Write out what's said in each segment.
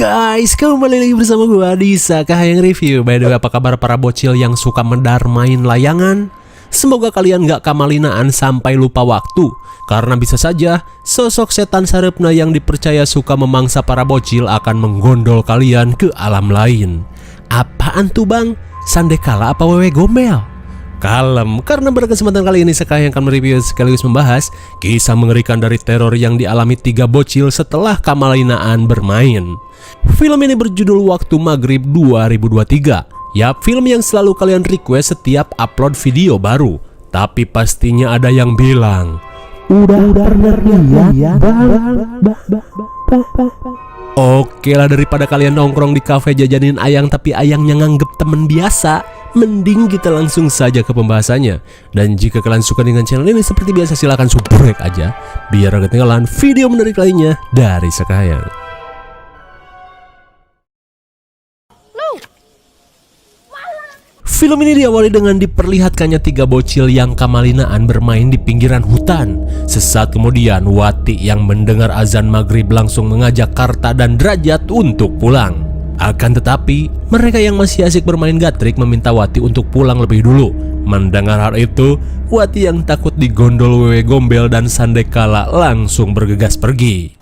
Guys, kembali lagi bersama gue Adisa Kahayang Review. By the way, apa kabar para bocil yang suka medar main layangan? Semoga kalian gak kamalinaan sampai lupa waktu, karena bisa saja sosok setan Sarepna yang dipercaya suka memangsa para bocil akan menggondol kalian ke alam lain. Apaan tuh bang? Sandekala apa wewe gombel? Kalem, karena pada kesempatan kali ini Sekahayang akan mereview sekaligus membahas kisah mengerikan dari teror yang dialami 3 bocil setelah kamalinaan bermain. Film ini berjudul Waktu Maghrib 2023. Yap, film yang selalu kalian request setiap upload video baru. Tapi pastinya ada yang bilang, udah pernah lihat Oke lah, daripada kalian nongkrong di kafe jajanin ayang tapi ayangnya nganggep temen biasa, mending kita langsung saja ke pembahasannya. Dan jika kalian suka dengan channel ini, seperti biasa silahkan subscribe aja biar gak ketinggalan video menarik lainnya dari Sekahayang. Film ini diawali dengan diperlihatkannya 3 bocil yang kamalinaan bermain di pinggiran hutan. Sesaat kemudian, Wati yang mendengar azan maghrib langsung mengajak Karta dan Derajat untuk pulang. Akan tetapi, mereka yang masih asik bermain gatrik meminta Wati untuk pulang lebih dulu. Mendengar hal itu, Wati yang takut digondol wewe gombel dan Sandekala langsung bergegas pergi.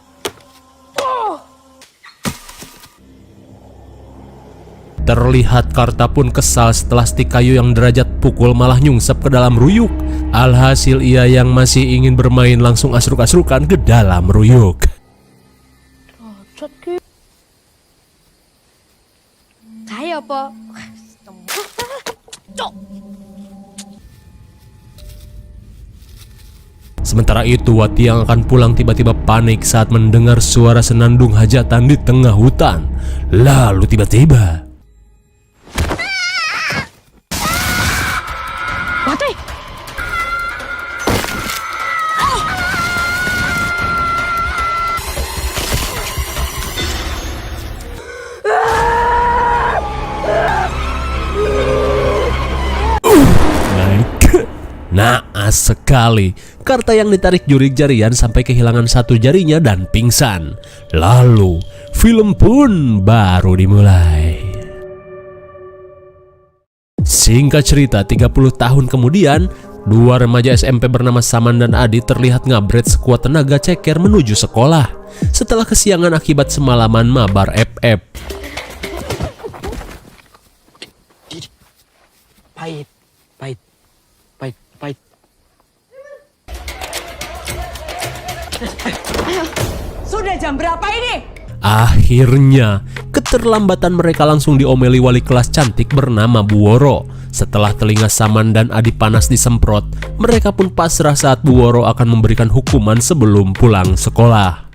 Terlihat Karta pun kesal setelah stik kayu yang Derajat pukul malah nyungsep ke dalam ruyuk. Alhasil ia yang masih ingin bermain langsung asruk-asrukan ke dalam ruyuk. Kayak apa? Sementara itu, Wati yang akan pulang tiba-tiba panik saat mendengar suara senandung hajatan di tengah hutan. Lalu tiba-tiba naas sekali. Karta yang ditarik jurik jarian sampai kehilangan satu jarinya dan pingsan. Lalu film pun baru dimulai. Singkat cerita, 30 tahun kemudian, 2 remaja SMP bernama Saman dan Adi terlihat ngabret sekuat tenaga ceker menuju sekolah setelah kesiangan akibat semalaman mabar FF. Pahit. Sudah jam berapa ini? Akhirnya, keterlambatan mereka langsung diomeli wali kelas cantik bernama Bu Woro. Setelah telinga Saman dan Adi panas disemprot, mereka pun pasrah saat Bu Woro akan memberikan hukuman sebelum pulang sekolah.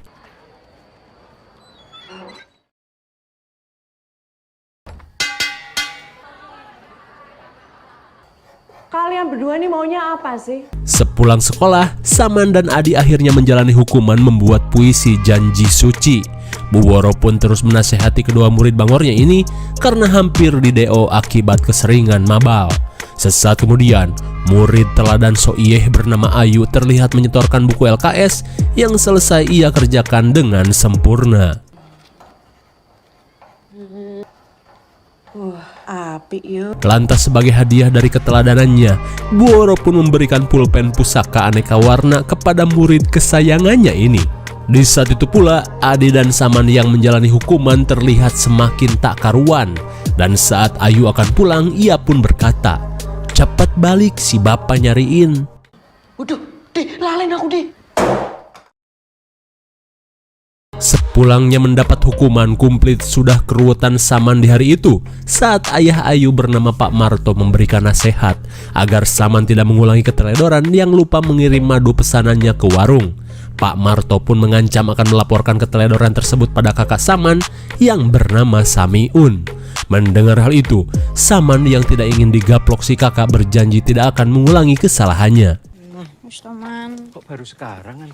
Kalian berdua nih maunya apa sih? Sepulang sekolah, Saman dan Adi akhirnya menjalani hukuman membuat puisi janji suci. Bu Woro pun terus menasehati kedua murid bangornya ini karena hampir di-DO akibat keseringan mabal. Sesaat kemudian, murid teladan Soiyeh bernama Ayu terlihat menyetorkan buku LKS yang selesai ia kerjakan dengan sempurna. Api yuk. Lantas sebagai hadiah dari keteladanannya, Bu Woro pun memberikan pulpen pusaka aneka warna kepada murid kesayangannya ini. Di saat itu pula, Adi dan Saman yang menjalani hukuman terlihat semakin tak karuan. Dan saat Ayu akan pulang, ia pun berkata, "Cepat balik, si bapak nyariin." Waduh, Di, laleng aku, Di. Sepulangnya mendapat hukuman kumplit, sudah keruwetan Saman di hari itu saat ayah Ayu bernama Pak Marto memberikan nasihat agar Saman tidak mengulangi keteledoran yang lupa mengirim madu pesanannya ke warung. Pak Marto pun mengancam akan melaporkan keteledoran tersebut pada kakak Saman yang bernama Samiun. Mendengar hal itu, Saman yang tidak ingin digaplok si kakak berjanji tidak akan mengulangi kesalahannya. Kok baru sekarang kan?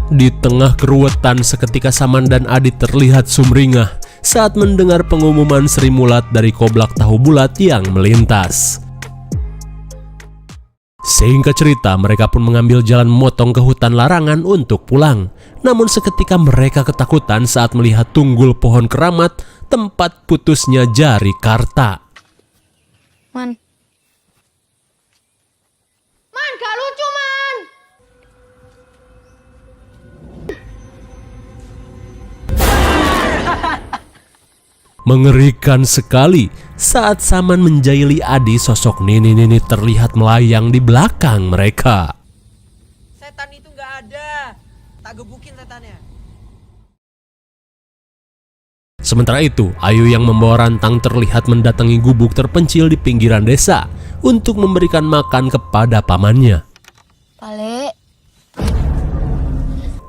Di tengah keruwetan, seketika Saman dan Adi terlihat sumringah saat mendengar pengumuman Sri Mulat dari Koblak Tahu Bulat yang melintas. Singkat cerita, mereka pun mengambil jalan motong ke hutan larangan untuk pulang. Namun seketika mereka ketakutan saat melihat tunggul pohon keramat tempat putusnya jari Karta. Man, gak lucu, Man. Mengerikan sekali saat Saman menjahili Adi, sosok Nini terlihat melayang di belakang mereka. Setan itu nggak ada. Tak gebukin setannya. Sementara itu, Ayu yang membawa rantang terlihat mendatangi gubuk terpencil di pinggiran desa untuk memberikan makan kepada pamannya. Pale.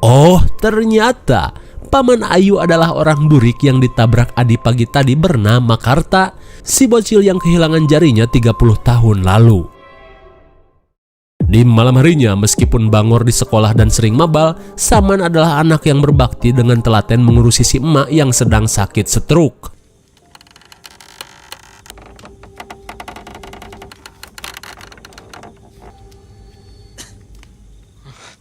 Oh, ternyata paman Ayu adalah orang burik yang ditabrak Adi pagi tadi bernama Karta, si bocil yang kehilangan jarinya 30 tahun lalu. Di malam harinya, meskipun bangor di sekolah dan sering mabal, Saman adalah anak yang berbakti dengan telaten mengurusi si emak yang sedang sakit stroke.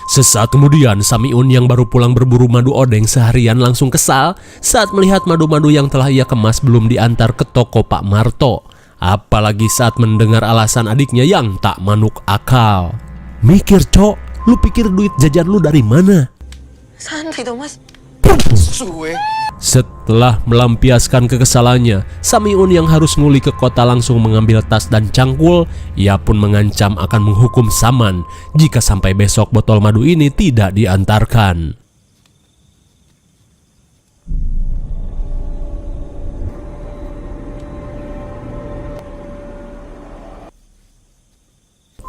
Sesaat kemudian, Samiun yang baru pulang berburu madu odeng seharian langsung kesal saat melihat madu-madu yang telah ia kemas belum diantar ke toko Pak Marto. Apalagi saat mendengar alasan adiknya yang tak manuk akal. Mikir, Cok, lu pikir duit jajan lu dari mana? Santai tuh, Mas. Setelah melampiaskan kekesalannya, Samiun yang harus nguli ke kota langsung mengambil tas dan cangkul. Ia pun mengancam akan menghukum Saman jika sampai besok botol madu ini tidak diantarkan.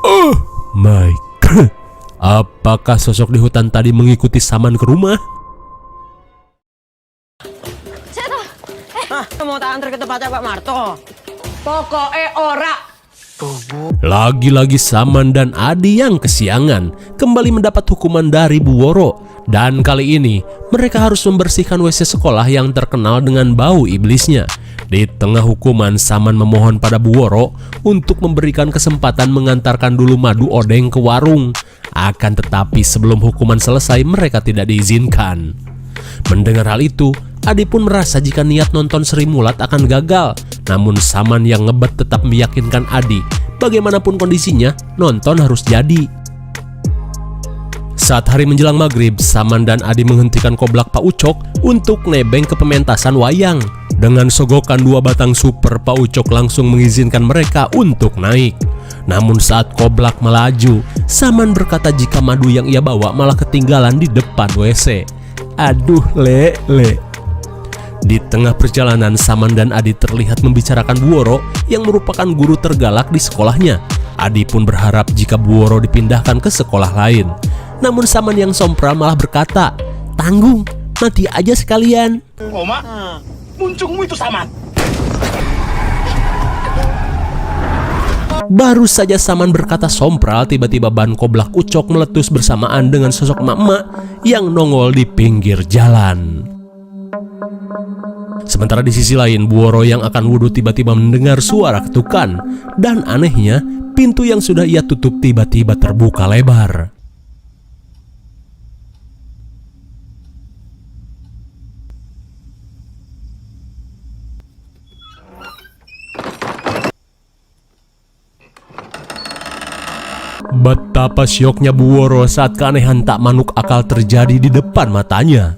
Oh my god, apakah sosok di hutan tadi mengikuti Saman ke rumah? Mau tak antar ke tempatnya Pak Marto. Pokoknya ora. Lagi-lagi Saman dan Adi yang kesiangan kembali mendapat hukuman dari Bu Woro. Dan kali ini mereka harus membersihkan WC sekolah yang terkenal dengan bau iblisnya. Di tengah hukuman, Saman memohon pada Bu Woro untuk memberikan kesempatan mengantarkan dulu madu odeng ke warung. Akan tetapi sebelum hukuman selesai mereka tidak diizinkan. Mendengar hal itu, Adi pun merasa jika niat nonton Sri Mulat akan gagal. Namun Saman yang ngebet tetap meyakinkan Adi, bagaimanapun kondisinya, nonton harus jadi. Saat hari menjelang maghrib, Saman dan Adi menghentikan koblak Pak Ucok untuk nebeng ke pementasan wayang. Dengan sogokan 2 batang super, Pak Ucok langsung mengizinkan mereka untuk naik. Namun saat koblak melaju, Saman berkata jika madu yang ia bawa malah ketinggalan di depan WC. Aduh, le. Di tengah perjalanan, Saman dan Adi terlihat membicarakan Bu Woro yang merupakan guru tergalak di sekolahnya. Adi pun berharap jika Bu Woro dipindahkan ke sekolah lain. Namun Saman yang sompral malah berkata, "Tanggung, mati aja sekalian." Oma, muncungmu itu Saman. Baru saja Saman berkata sompral, tiba-tiba ban koblak Ucok meletus bersamaan dengan sosok emak-emak yang nongol di pinggir jalan. Sementara di sisi lain, Bu Woro yang akan wudhu tiba-tiba mendengar suara ketukan. Dan anehnya, pintu yang sudah ia tutup tiba-tiba terbuka lebar. Betapa syoknya Bu Woro saat keanehan tak manuk akal terjadi di depan matanya.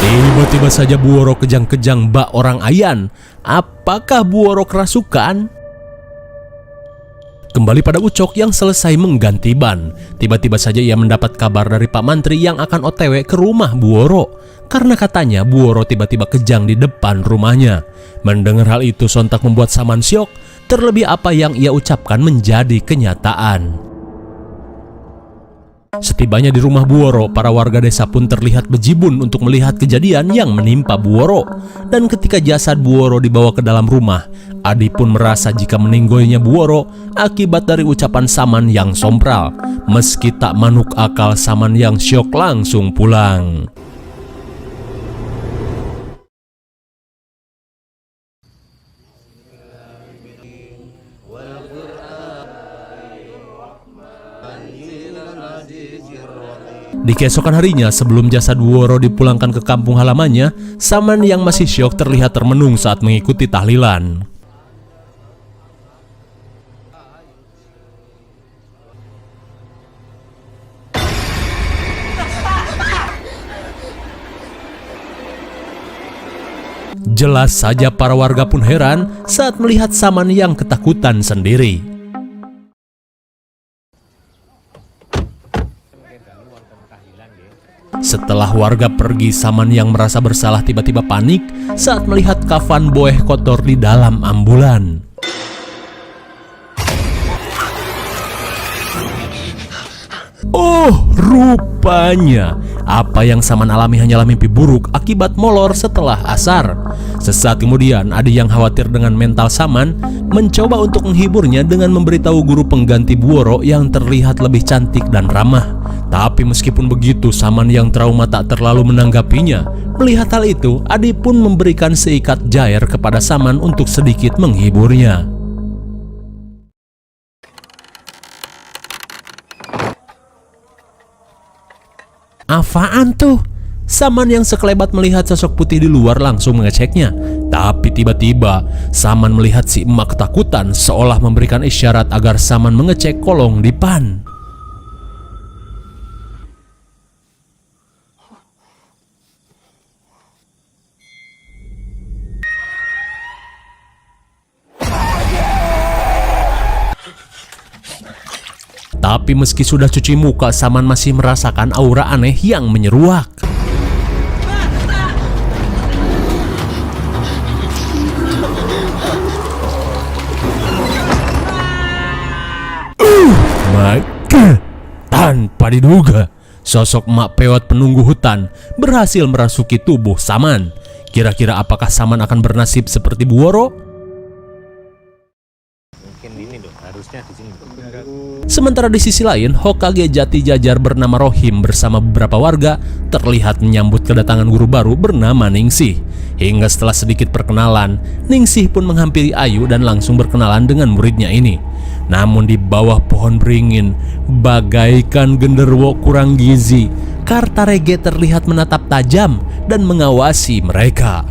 Tiba-tiba saja Bu Woro kejang-kejang bak orang ayan. Apakah Bu Woro kerasukan? Kembali pada Ucok yang selesai mengganti ban. Tiba-tiba saja ia mendapat kabar dari Pak Mantri yang akan OTW ke rumah Bu Woro. Karena katanya Bu Woro tiba-tiba kejang di depan rumahnya. Mendengar hal itu sontak membuat Saman syok. Terlebih apa yang ia ucapkan menjadi kenyataan. Setibanya di rumah Buworo, para warga desa pun terlihat bejibun untuk melihat kejadian yang menimpa Buworo. Dan ketika jasad Buworo dibawa ke dalam rumah, Adi pun merasa jika meninggoynya Buworo akibat dari ucapan Saman yang sompral. Meski tak manuk akal, Saman yang syok langsung pulang. Di keesokan harinya, sebelum jasad Buworo dipulangkan ke kampung halamannya, Saman yang masih syok terlihat termenung saat mengikuti tahlilan. Jelas saja para warga pun heran saat melihat Saman yang ketakutan sendiri. Setelah warga pergi, Saman yang merasa bersalah tiba-tiba panik saat melihat kafan Boeh kotor di dalam ambulan. Oh, rupanya apa yang Saman alami hanyalah mimpi buruk akibat molor setelah asar. Sesaat kemudian, Adi yang khawatir dengan mental Saman mencoba untuk menghiburnya dengan memberitahu guru pengganti Buworo yang terlihat lebih cantik dan ramah. Tapi meskipun begitu, Saman yang trauma tak terlalu menanggapinya. Melihat hal itu, Adi pun memberikan seikat jair kepada Saman untuk sedikit menghiburnya. Apaan tuh? Saman yang sekelebat melihat sosok putih di luar langsung mengeceknya. Tapi tiba-tiba Saman melihat si emak ketakutan seolah memberikan isyarat agar Saman mengecek kolong dipan. Tapi meski sudah cuci muka, Saman masih merasakan aura aneh yang menyeruak. Maka tanpa diduga, sosok emak pewot penunggu hutan berhasil merasuki tubuh Saman. Kira-kira apakah Saman akan bernasib seperti Buworo? Sementara di sisi lain, Hokage Jati Jajar bernama Rohim bersama beberapa warga terlihat menyambut kedatangan guru baru bernama Ningsih. Hingga setelah sedikit perkenalan, Ningsih pun menghampiri Ayu dan langsung berkenalan dengan muridnya ini. Namun di bawah pohon beringin, bagaikan genderuwo kurang gizi, Kartarege terlihat menatap tajam dan mengawasi mereka.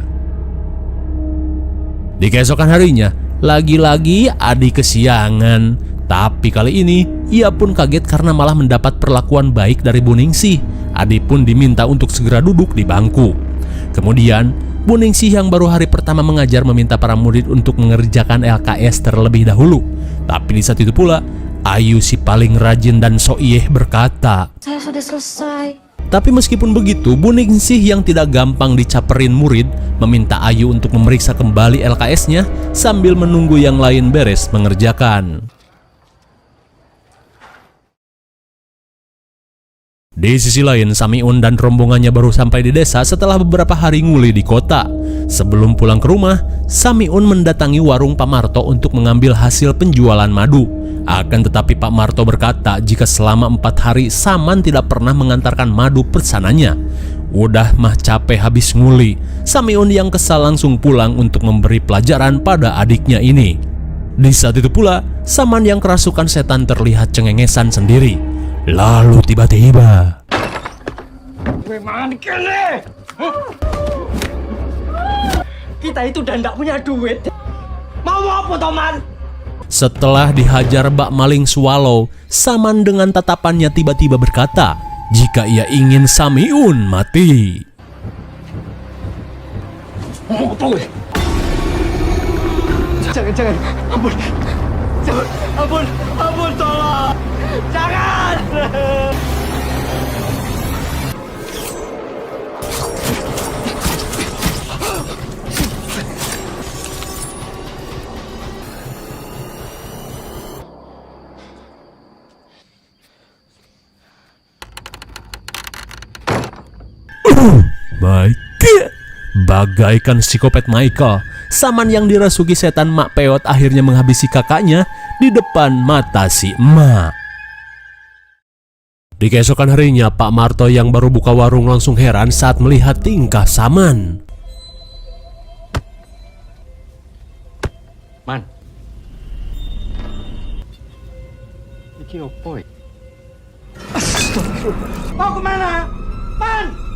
Di keesokan harinya, lagi-lagi Adi kesiangan. Tapi kali ini, ia pun kaget karena malah mendapat perlakuan baik dari Bu Ningsih. Adi pun diminta untuk segera duduk di bangku. Kemudian, Bu Ningsih yang baru hari pertama mengajar meminta para murid untuk mengerjakan LKS terlebih dahulu. Tapi di saat itu pula, Ayu si paling rajin dan soiyeh berkata, Saya sudah selesai. Tapi meskipun begitu, Bu Ningsih yang tidak gampang dicaperin murid meminta Ayu untuk memeriksa kembali LKS-nya sambil menunggu yang lain beres mengerjakan. Di sisi lain, Samiun dan rombongannya baru sampai di desa setelah beberapa hari nguli di kota. Sebelum pulang ke rumah, Samiun mendatangi warung Pak Marto untuk mengambil hasil penjualan madu. Akan tetapi Pak Marto berkata jika selama 4 hari Saman tidak pernah mengantarkan madu pesanannya. Udah mah capek habis nguli, Samiun yang kesal langsung pulang untuk memberi pelajaran pada adiknya ini. Di saat itu pula, Saman yang kerasukan setan terlihat cengengesan sendiri. Lalu tiba-tiba Kita itu udah nggak punya duit. Mau apa, Toman? setelah dihajar bak maling swallow, Saman dengan tatapannya tiba-tiba berkata jika ia ingin Samiun mati. Mau apa, gue? Jangan, ampun. Jangan, ampun, tolong. Jangan. my god. Bagaikan psikopat Michael, Saman yang dirasuki setan Mak Peot akhirnya menghabisi kakaknya di depan mata si emak. Di keesokan harinya, Pak Marto yang baru buka warung langsung heran saat melihat tingkah Saman. Man. Iki opo? Mau kemana? Man!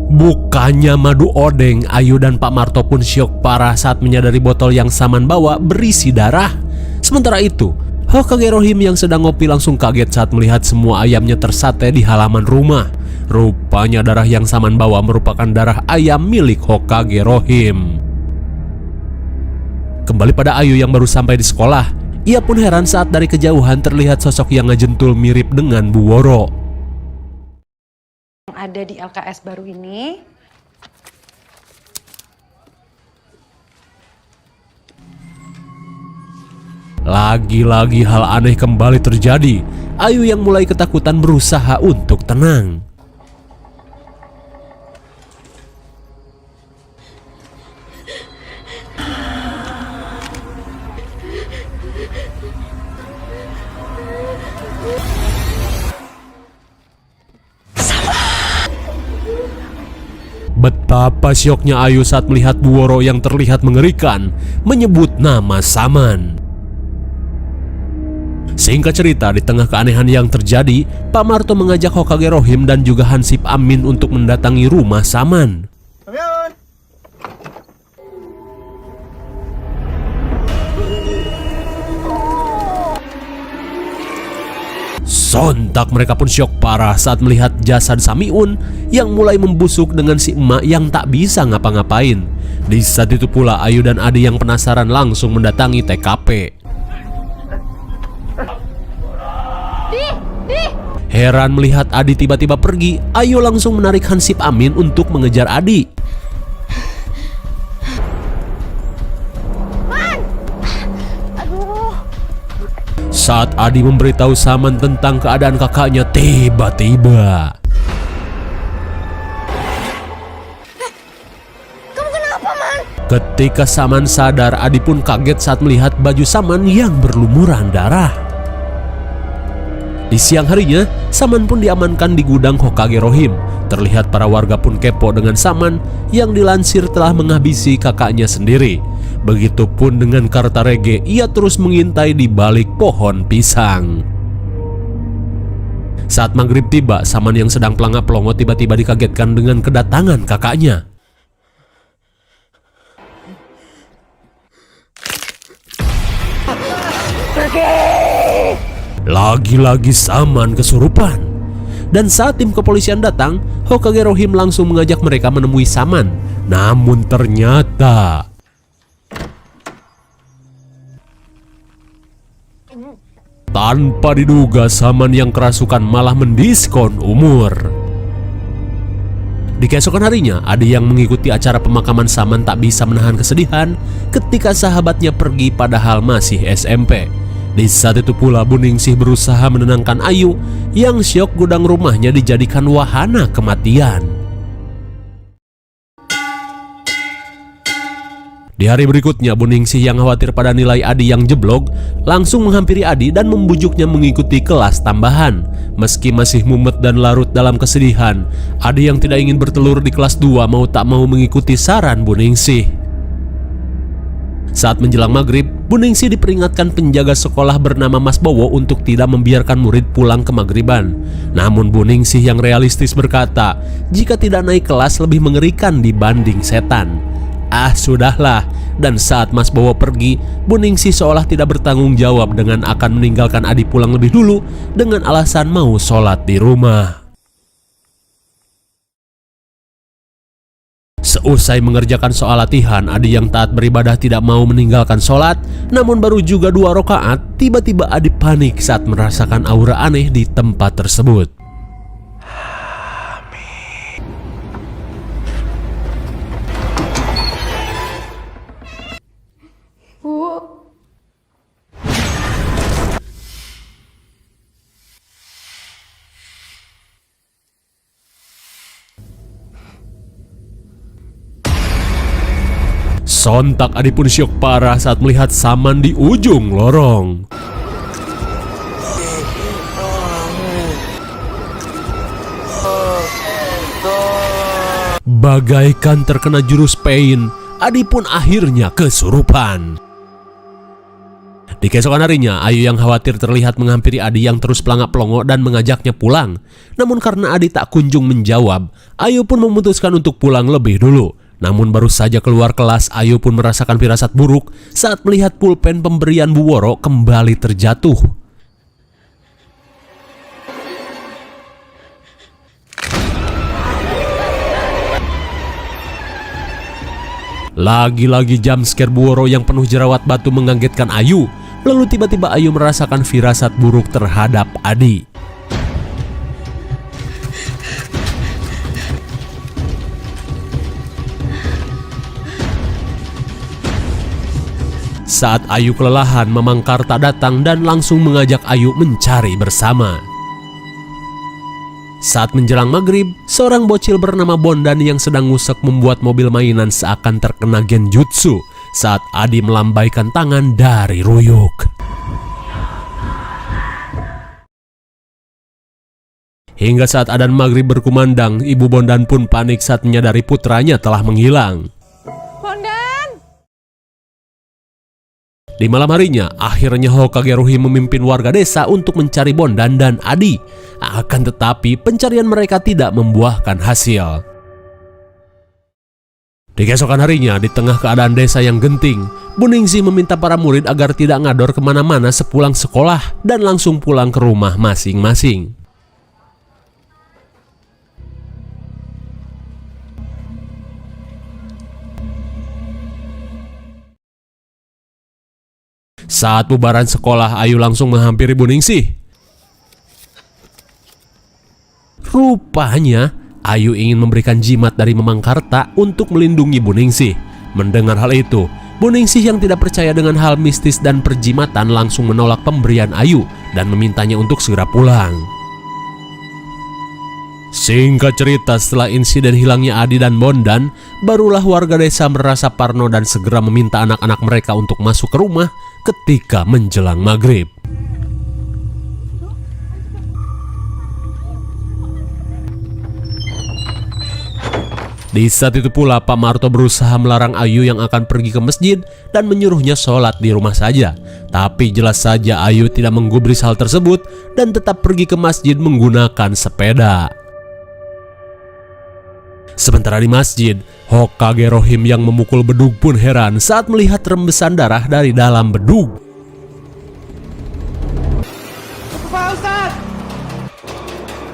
Bukannya madu odeng, Ayu dan Pak Marto pun syok parah saat menyadari botol yang Saman bawa berisi darah. Sementara itu, Hokage Rohim yang sedang ngopi langsung kaget saat melihat semua ayamnya tersate di halaman rumah. Rupanya darah yang Saman bawa merupakan darah ayam milik Hokage Rohim. Kembali pada Ayu yang baru sampai di sekolah, ia pun heran saat dari kejauhan terlihat sosok yang ngejentul mirip dengan Bu Woro. Ada di LKS baru ini. Lagi-lagi hal aneh kembali terjadi. Ayu yang mulai ketakutan berusaha untuk tenang. Betapa syoknya Ayu saat melihat Bu Woro yang terlihat mengerikan menyebut nama Saman. Singkat cerita, di tengah keanehan yang terjadi, Pak Marto mengajak Hokage Rohim dan juga Hansip Amin untuk mendatangi rumah Saman. Sontak mereka pun syok parah saat melihat jasad Samiun yang mulai membusuk dengan si emak yang tak bisa ngapa-ngapain. Di saat itu pula Ayu dan Adi yang penasaran langsung mendatangi TKP. Heran melihat Adi tiba-tiba pergi, Ayu langsung menarik Hansip Amin untuk mengejar Adi. Saat Adi memberitahu Saman tentang keadaan kakaknya, tiba-tiba Kamu kenapa, Man? ketika Saman sadar, Adi pun kaget saat melihat baju Saman yang berlumuran darah. Di siang harinya, Saman pun diamankan di gudang Hokage Rohim. Terlihat para warga pun kepo dengan Saman yang dilansir telah menghabisi kakaknya sendiri. Begitupun dengan Kartarege, ia terus mengintai di balik pohon pisang. Saat maghrib tiba, Saman yang sedang pelangap-pelongo tiba-tiba dikagetkan dengan kedatangan kakaknya. Lagi-lagi Saman kesurupan. Dan saat tim kepolisian datang, Hokage Rohim langsung mengajak mereka menemui Saman. Namun ternyata tanpa diduga, Saman yang kerasukan malah mendiskon umur. Di keesokan harinya, Adi yang mengikuti acara pemakaman Saman tak bisa menahan kesedihan ketika sahabatnya pergi padahal masih SMP. Di saat itu pula Bu Ningsih berusaha menenangkan Ayu yang syok gudang rumahnya dijadikan wahana kematian. Di hari berikutnya, Bu Ningsih yang khawatir pada nilai Adi yang jeblok langsung menghampiri Adi dan membujuknya mengikuti kelas tambahan. Meski masih mumet dan larut dalam kesedihan, Adi yang tidak ingin bertelur di kelas 2 mau tak mau mengikuti saran Bu Ningsih. Saat menjelang maghrib, Bu Ningsih diperingatkan penjaga sekolah bernama Mas Bowo untuk tidak membiarkan murid pulang ke maghriban. Namun Bu Ningsih yang realistis berkata, jika tidak naik kelas lebih mengerikan dibanding setan. Ah, sudahlah. Dan saat Mas Bowo pergi, Bu Ningsih seolah tidak bertanggung jawab dengan akan meninggalkan Adi pulang lebih dulu dengan alasan mau sholat di rumah. Seusai mengerjakan soal latihan, Adi yang taat beribadah tidak mau meninggalkan sholat. Namun baru juga 2 rakaat, tiba-tiba Adi panik saat merasakan aura aneh di tempat tersebut. Sontak Adi pun syok parah saat melihat Saman di ujung lorong. Bagaikan terkena jurus pain, Adi pun akhirnya kesurupan. Di keesokan harinya, Ayu yang khawatir terlihat menghampiri Adi yang terus pelangak-pelongo dan mengajaknya pulang. Namun karena Adi tak kunjung menjawab, Ayu pun memutuskan untuk pulang lebih dulu. Namun baru saja keluar kelas, Ayu pun merasakan firasat buruk saat melihat pulpen pemberian Bu Woro kembali terjatuh. Lagi-lagi jumpscare Bu Woro yang penuh jerawat batu mengagetkan Ayu. Lalu tiba-tiba Ayu merasakan firasat buruk terhadap Adi. Saat Ayu kelelahan, Mamang Karta datang dan langsung mengajak Ayu mencari bersama. Saat menjelang maghrib, seorang bocil bernama Bondan yang sedang ngusek membuat mobil mainan seakan terkena genjutsu saat Adi melambaikan tangan dari Ruyuk. Hingga saat adzan maghrib berkumandang, Ibu Bondan pun panik saat menyadari putranya telah menghilang. Bondan! Di malam harinya, akhirnya Hokage Rohim memimpin warga desa untuk mencari Bondan dan Adi. Akan tetapi, pencarian mereka tidak membuahkan hasil. Di keesokan harinya, di tengah keadaan desa yang genting, Bu Ningsih meminta para murid agar tidak ngador kemana-mana sepulang sekolah dan langsung pulang ke rumah masing-masing. Saat bubaran sekolah, Ayu langsung menghampiri Bu Ningsih. Rupanya, Ayu ingin memberikan jimat dari Mamang Karta untuk melindungi Bu Ningsih. Mendengar hal itu, Bu Ningsih yang tidak percaya dengan hal mistis dan perjimatan langsung menolak pemberian Ayu dan memintanya untuk segera pulang. Singkat cerita, setelah insiden hilangnya Adi dan Bondan, barulah warga desa merasa parno dan segera meminta anak-anak mereka untuk masuk ke rumah ketika menjelang maghrib. Di saat itu pula Pak Marto berusaha melarang Ayu yang akan pergi ke masjid dan menyuruhnya sholat di rumah saja. Tapi jelas saja Ayu tidak menggubris hal tersebut dan tetap pergi ke masjid menggunakan sepeda. Sementara di masjid, Hokage Rohim yang memukul bedug pun heran saat melihat rembesan darah dari dalam bedug. Pak Ustaz!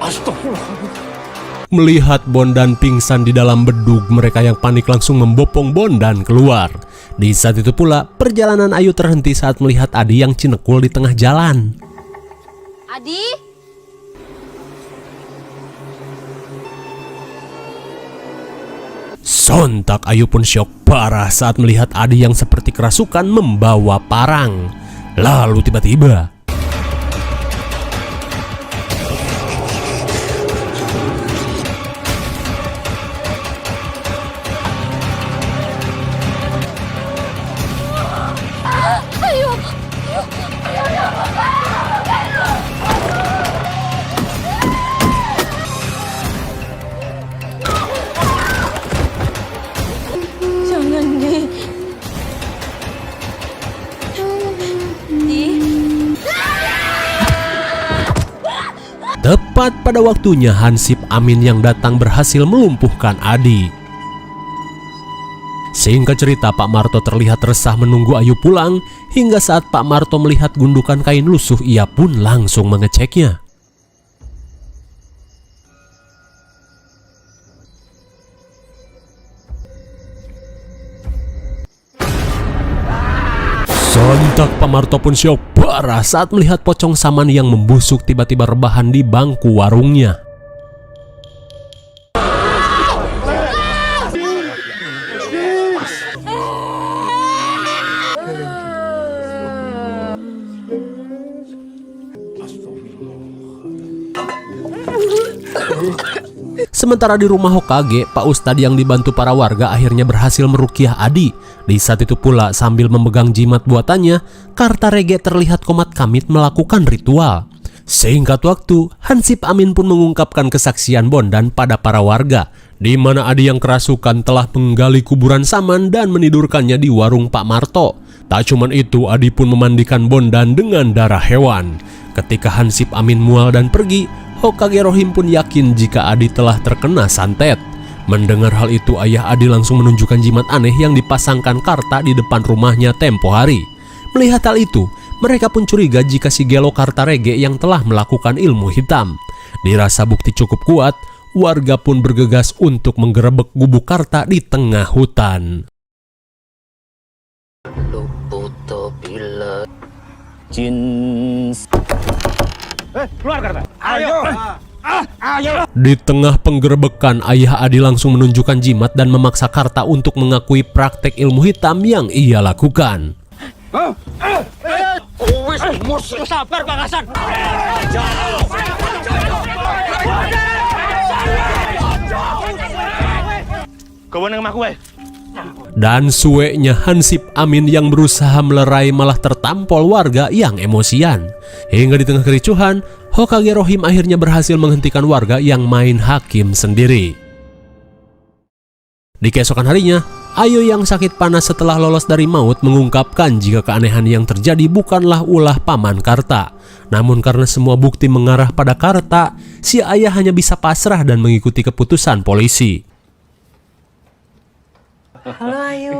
Astagfirullah. Melihat Bondan pingsan di dalam bedug, mereka yang panik langsung membopong Bondan keluar. Di saat itu pula, perjalanan Ayu terhenti saat melihat Adi yang cinekul di tengah jalan. Adi? Sontak Ayu pun syok parah saat melihat Adi yang seperti kerasukan membawa parang. Lalu tiba-tiba Jangan, Di. tepat pada waktunya Hansip Amin yang datang berhasil melumpuhkan Adi. Singkat cerita, Pak Marto terlihat resah menunggu Ayu pulang. Hingga saat Pak Marto melihat gundukan kain lusuh, ia pun langsung mengeceknya. Sontak Pak Marto pun syok parah saat melihat pocong Saman yang membusuk tiba-tiba rebahan di bangku warungnya. Sementara di rumah Hokage, Pak Ustadz yang dibantu para warga akhirnya berhasil meruqyah Adi. Di saat itu pula sambil memegang jimat buatannya, Kartarege terlihat komat kamit melakukan ritual. Singkat waktu, Hansip Amin pun mengungkapkan kesaksian Bondan pada para warga, di mana Adi yang kerasukan telah menggali kuburan Saman dan menidurkannya di warung Pak Marto. Tak cuman itu, Adi pun memandikan Bondan dengan darah hewan. Ketika Hansip Amin mual dan pergi, Hokage Rohim pun yakin jika Adi telah terkena santet. Mendengar hal itu, ayah Adi langsung menunjukkan jimat aneh yang dipasangkan Karta di depan rumahnya tempo hari. Melihat hal itu, mereka pun curiga jika si Gelo Kartarege yang telah melakukan ilmu hitam. Dirasa bukti cukup kuat, warga pun bergegas untuk menggerebek gubuk Karta di tengah hutan. Di tengah penggerebekan, ayah Adi langsung menunjukkan jimat dan memaksa Karta untuk mengakui praktek ilmu hitam yang ia lakukan. Sabar Pak Hasan. Dan sueknya Hansip Amin yang berusaha melerai malah tertampol warga yang emosian. Hingga di tengah kericuhan, Hokage Rohim akhirnya berhasil menghentikan warga yang main hakim sendiri. Di keesokan harinya, Ayo yang sakit panas setelah lolos dari maut mengungkapkan jika keanehan yang terjadi bukanlah ulah paman Karta. Namun karena semua bukti mengarah pada Karta, si ayah hanya bisa pasrah dan mengikuti keputusan polisi. Halo Ayu.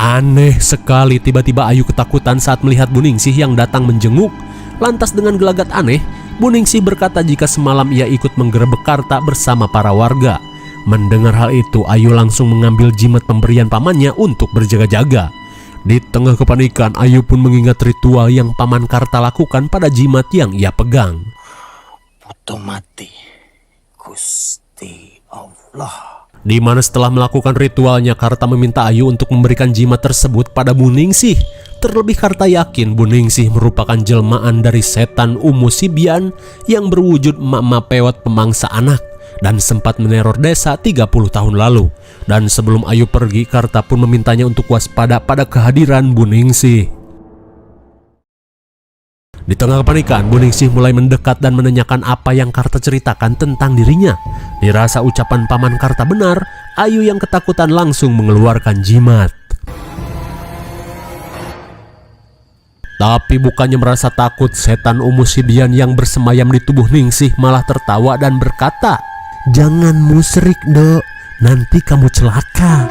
Aneh sekali, tiba-tiba Ayu ketakutan saat melihat Buningsih yang datang menjenguk. Lantas dengan gelagat aneh, Buningsih berkata jika semalam ia ikut menggerebek Karta bersama para warga. Mendengar hal itu, Ayu langsung mengambil jimat pemberian pamannya untuk berjaga-jaga. Di tengah kepanikan, Ayu pun mengingat ritual yang paman Karta lakukan pada jimat yang ia pegang. Putu mati, Gusti Allah. Di mana setelah melakukan ritualnya, Karta meminta Ayu untuk memberikan jimat tersebut pada Buningsih. Terlebih Karta yakin Buningsih merupakan jelmaan dari setan Umu Sibian yang berwujud emak-emak pewot pemangsa anak dan sempat meneror desa 30 tahun lalu. Dan sebelum Ayu pergi, Karta pun memintanya untuk waspada pada kehadiran Buningsih. Di tengah kepanikan, Buningsih mulai mendekat dan menanyakan apa yang Karta ceritakan tentang dirinya. Dirasa ucapan paman Karta benar, Ayu yang ketakutan langsung mengeluarkan jimat. Tapi bukannya merasa takut, setan Umu Sibian yang bersemayam di tubuh Ningsih malah tertawa dan berkata, "Jangan musyrik, Dok, nanti kamu celaka."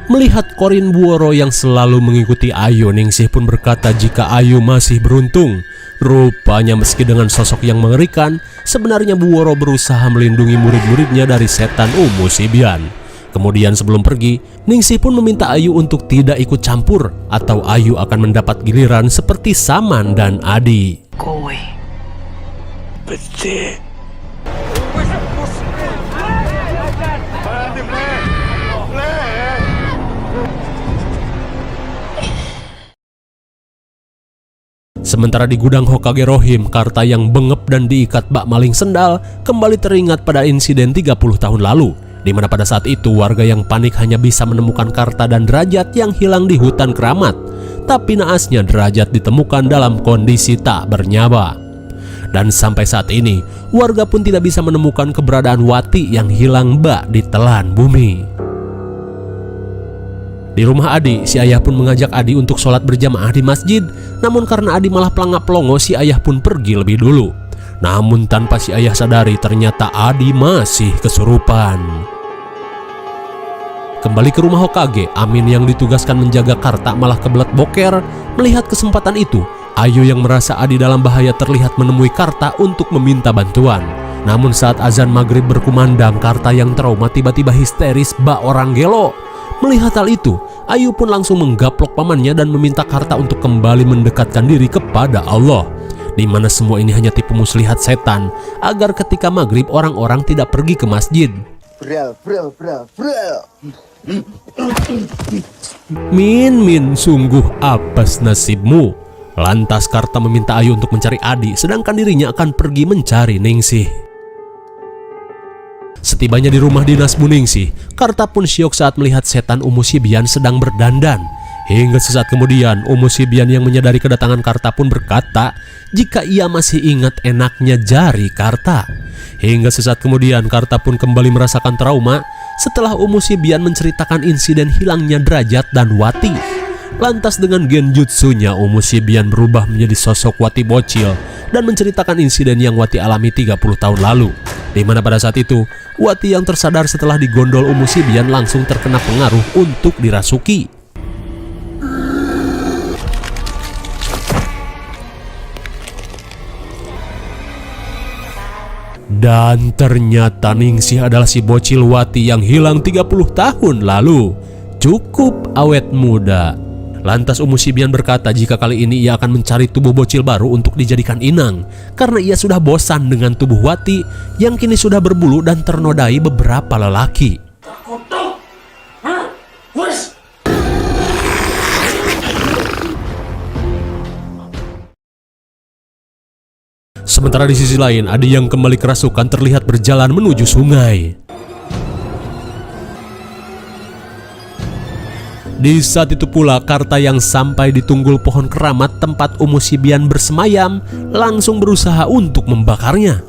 Melihat Korin Buoro yang selalu mengikuti Ayu, Ningsih pun berkata jika Ayu masih beruntung. Rupanya meski dengan sosok yang mengerikan, sebenarnya Buoro berusaha melindungi murid-muridnya dari setan Umu Sibian. Kemudian sebelum pergi, Ningsih pun meminta Ayu untuk tidak ikut campur atau Ayu akan mendapat giliran seperti Saman dan Adi. Kowe becik. Sementara di gudang Hokage Rohim, Karta yang bengep dan diikat bak maling sendal kembali teringat pada insiden 30 tahun lalu, di mana pada saat itu warga yang panik hanya bisa menemukan Karta dan Derajat yang hilang di hutan keramat. Tapi naasnya Derajat ditemukan dalam kondisi tak bernyawa. Dan sampai saat ini, warga pun tidak bisa menemukan keberadaan Wati yang hilang bak di telan bumi. Di rumah Adi, si ayah pun mengajak Adi untuk sholat berjamaah di masjid. Namun karena Adi malah pelangap-pelongo, si ayah pun pergi lebih dulu. Namun tanpa si ayah sadari, ternyata Adi masih kesurupan. Kembali ke rumah Hokage, Amin yang ditugaskan menjaga Karta malah kebelet boker. Melihat kesempatan itu, Ayu yang merasa Adi dalam bahaya terlihat menemui Karta untuk meminta bantuan. Namun saat azan maghrib berkumandang, Karta yang trauma tiba-tiba histeris bak orang gelo. Melihat hal itu, Ayu pun langsung menggaplok pamannya dan meminta Karta untuk kembali mendekatkan diri kepada Allah. Di mana semua ini hanya tipu muslihat setan agar ketika maghrib orang-orang tidak pergi ke masjid. Min, sungguh apes nasibmu. Lantas Karta meminta Ayu untuk mencari Adi, sedangkan dirinya akan pergi mencari Ningsih. Setibanya di rumah dinas Bu Ningsih, Karta pun syok saat melihat setan Umu Sibian sedang berdandan. Hingga sesaat kemudian, Umu Sibian yang menyadari kedatangan Karta pun berkata jika ia masih ingat enaknya jari Karta. Hingga sesaat kemudian, Karta pun kembali merasakan trauma setelah Umu Sibian menceritakan insiden hilangnya Derajat dan Wati. Lantas dengan genjutsunya, Umu Sibian berubah menjadi sosok Wati bocil dan menceritakan insiden yang Wati alami 30 tahun lalu. Di mana pada saat itu, Wati yang tersadar setelah digondol Umu Sibian langsung terkena pengaruh untuk dirasuki. Dan ternyata Ningsih adalah si bocil Wati yang hilang 30 tahun lalu. Cukup awet muda. Lantas Umu Sibian berkata jika kali ini ia akan mencari tubuh bocil baru untuk dijadikan inang, karena ia sudah bosan dengan tubuh Wati yang kini sudah berbulu dan ternodai beberapa lelaki. Sementara di sisi lain, Adi yang kembali kerasukan terlihat berjalan menuju sungai. Di saat itu pula, Karta yang sampai di tunggul pohon keramat tempat Umu Sibian bersemayam langsung berusaha untuk membakarnya.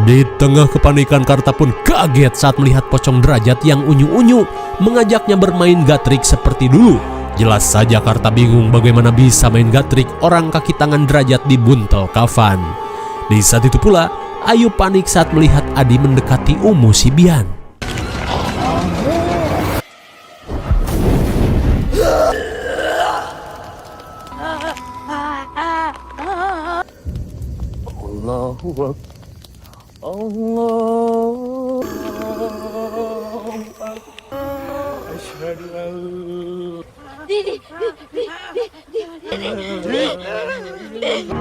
Di tengah kepanikan, Karta pun kaget saat melihat pocong Derajat yang unyu-unyu mengajaknya bermain gatrik seperti dulu. Jelas saja Karta bingung bagaimana bisa main gatrik orang kaki tangan Derajat dibuntel kafan. Di saat itu pula, Ayu panik saat melihat Adi mendekati Umu Sibian.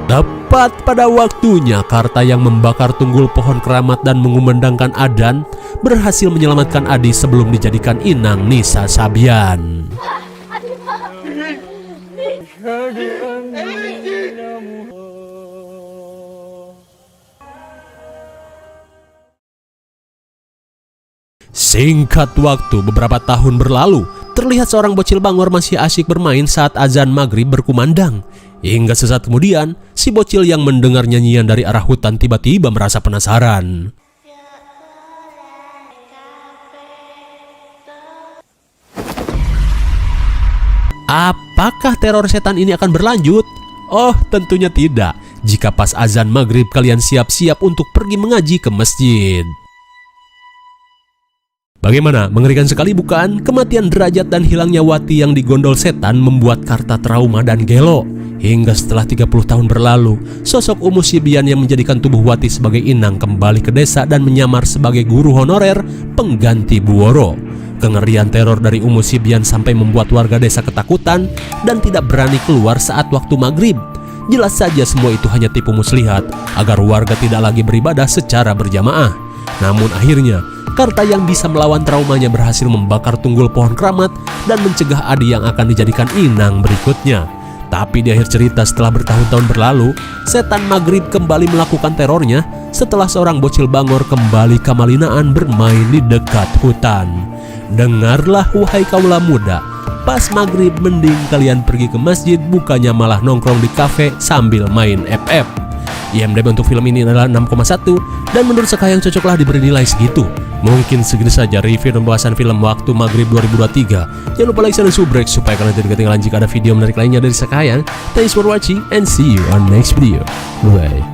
Tepat pada waktunya, Karta yang membakar tunggul pohon keramat dan mengumandangkan adzan berhasil menyelamatkan Adi sebelum dijadikan inang Nisa Sabian. Singkat waktu, beberapa tahun berlalu, terlihat seorang bocil Bangor masih asyik bermain saat azan maghrib berkumandang. Hingga sesaat kemudian, si bocil yang mendengar nyanyian dari arah hutan tiba-tiba merasa penasaran. Apakah teror setan ini akan berlanjut? Oh, tentunya tidak. Jika pas azan maghrib kalian siap-siap untuk pergi mengaji ke masjid. Bagaimana? Mengerikan sekali bukan? Kematian Derajat dan hilangnya Wati yang digondol setan membuat Karta trauma dan gelo. Hingga setelah 30 tahun berlalu, sosok Umu Sibian yang menjadikan tubuh Wati sebagai inang kembali ke desa dan menyamar sebagai guru honorer pengganti Bu Woro. Kengerian teror dari Umu Sibian sampai membuat warga desa ketakutan dan tidak berani keluar saat waktu maghrib. Jelas saja semua itu hanya tipu muslihat agar warga tidak lagi beribadah secara berjamaah. Namun akhirnya, Karta yang bisa melawan traumanya berhasil membakar tunggul pohon keramat dan mencegah Adi yang akan dijadikan inang berikutnya. Tapi di akhir cerita, setelah bertahun-tahun berlalu, setan maghrib kembali melakukan terornya setelah seorang bocil Bangor kembali kamalinaan bermain di dekat hutan. Dengarlah wahai kaula muda, pas maghrib mending kalian pergi ke masjid, bukannya malah nongkrong di kafe sambil main FF. IMDb untuk film ini adalah 6,1 dan menurut Sekayang cocoklah diberi nilai segitu. Mungkin segini saja review dan pembahasan film Waktu Maghrib 2023. Jangan lupa like, share, dan subrek supaya kalian tidak ketinggalan jika ada video menarik lainnya dari Sekayang. Thanks for watching and see you on next video. Bye.